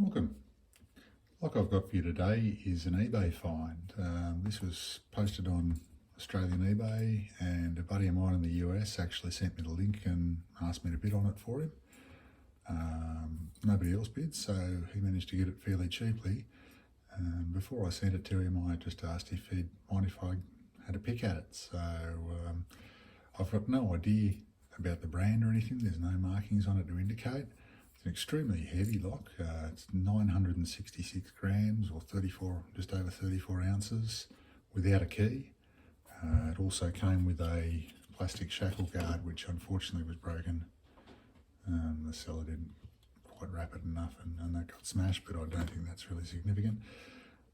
Welcome. Like I've got for you today is an eBay find. This was posted on Australian eBay, and a buddy of mine in the US actually sent me the link and asked me to bid on it for him. Nobody else bid, so he managed to get it fairly cheaply. Before I sent it to him, I just asked if he'd mind if I had a pick at it. So I've got no idea about the brand or anything. There's no markings on it to indicate. It's an extremely heavy lock. It's 966 grams or just over 34 ounces without a key. It also came with a plastic shackle guard, which unfortunately was broken. The seller didn't quite wrap it enough and that got smashed, but I don't think that's really significant.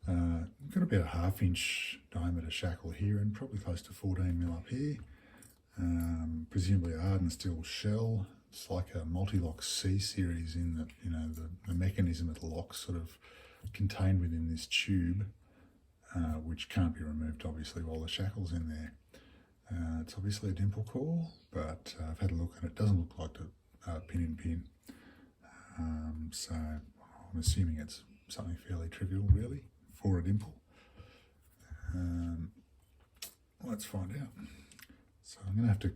Got about a 1/2 inch diameter shackle here and probably close to 14mm up here. Presumably a hardened steel shell. It's like a multi-lock C series in that, the mechanism of the lock sort of contained within this tube, which can't be removed obviously while the shackle's in there. It's obviously a dimple core, but I've had a look and it doesn't look like a pin in pin. So I'm assuming it's something fairly trivial really for a dimple. Let's find out. So I'm going to have to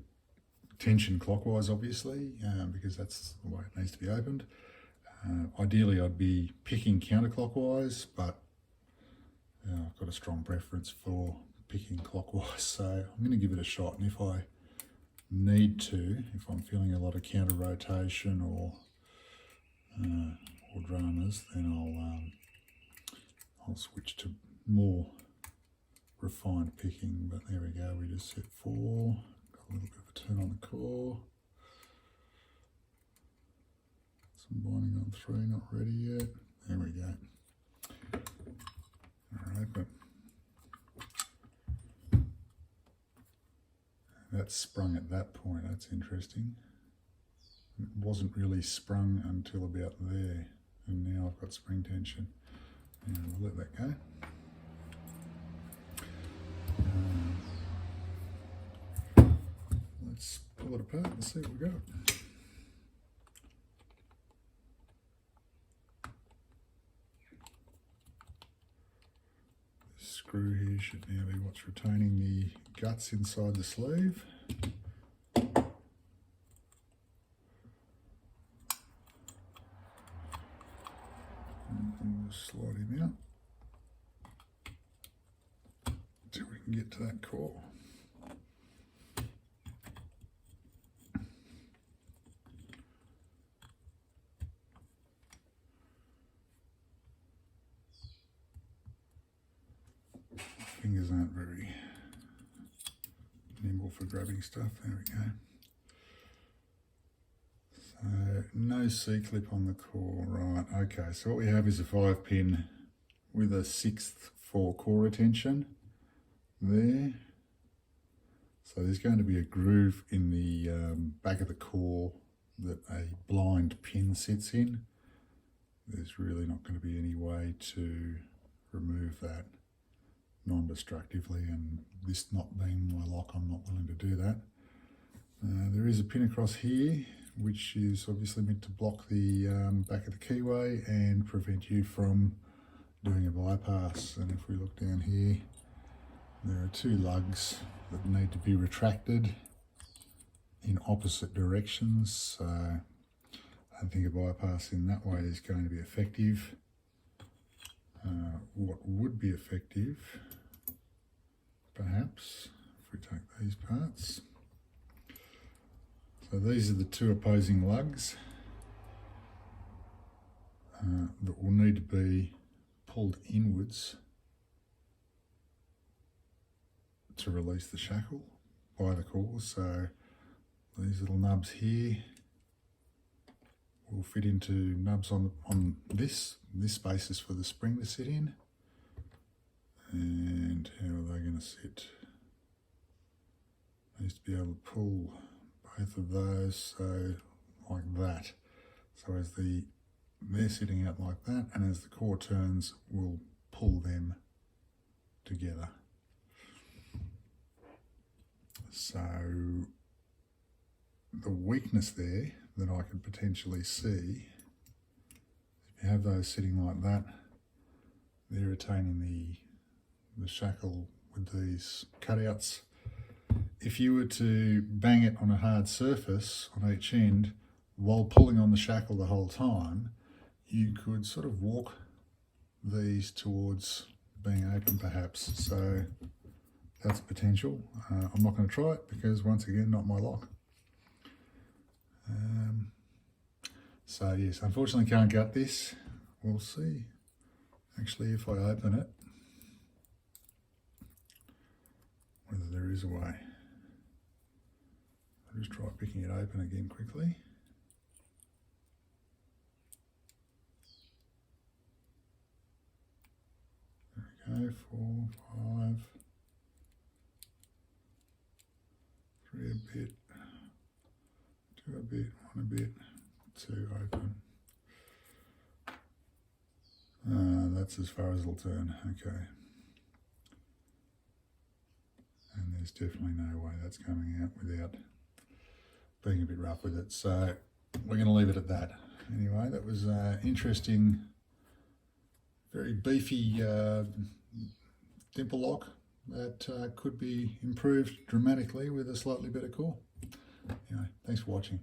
tension clockwise obviously, because that's the way it needs to be opened. Ideally I'd be picking counterclockwise, but I've got a strong preference for picking clockwise, so I'm going to give it a shot, and if I need to, if I'm feeling a lot of counter rotation or dramas, then I'll switch to more refined picking. But there we go, we just set 4, got a little bit of a turn on the core, some binding on 3, not ready yet, there we go. Alright, but that's sprung at that point, that's interesting. It wasn't really sprung until about there, and now I've got spring tension. And we'll let that go. Let's pull it apart and see what we got. This screw here should now be what's retaining the guts inside the sleeve. And we'll slide him out until we can get to that core. Fingers aren't very nimble for grabbing stuff. There we go. So no C-clip on the core, right? Okay, so what we have is a 5-pin with a 1/6 for core retention there. So there's going to be a groove in the back of the core that a blind pin sits in. There's really not going to be any way to remove that non-destructively, and this not being my lock, I'm not willing to do that. There is a pin across here which is obviously meant to block the back of the keyway and prevent you from doing a bypass. And if we look down here, there are 2 lugs that need to be retracted in opposite directions, so I think a bypass in that way is going to be effective. What would be effective, perhaps, if we take these parts. So these are the 2 opposing lugs that will need to be pulled inwards to release the shackle by the core. So these little nubs here will fit into nubs on this space is for the spring to sit in. And how are they going to sit? Needs to be able to pull both of those, so like that. So as they're sitting out like that, and as the core turns, we'll pull them together. So the weakness there that I could potentially see, you have those sitting like that, they're retaining the shackle with these cutouts. If you were to bang it on a hard surface on each end while pulling on the shackle the whole time, you could sort of walk these towards being open perhaps. So that's potential. I'm not going to try it because, once again, not my lock. So yes, unfortunately can't gut this. We'll see. Actually, if I open it, whether there is a way. I'll just try picking it open again quickly. There we go, 4, 5, 3 a bit, 2 a bit, 1 a bit, 2 open. That's as far as it'll turn, okay. And there's definitely no way that's coming out without being a bit rough with it. So we're going to leave it at that. Anyway, that was interesting, very beefy dimple lock that could be improved dramatically with a slightly better core. Anyway, thanks for watching.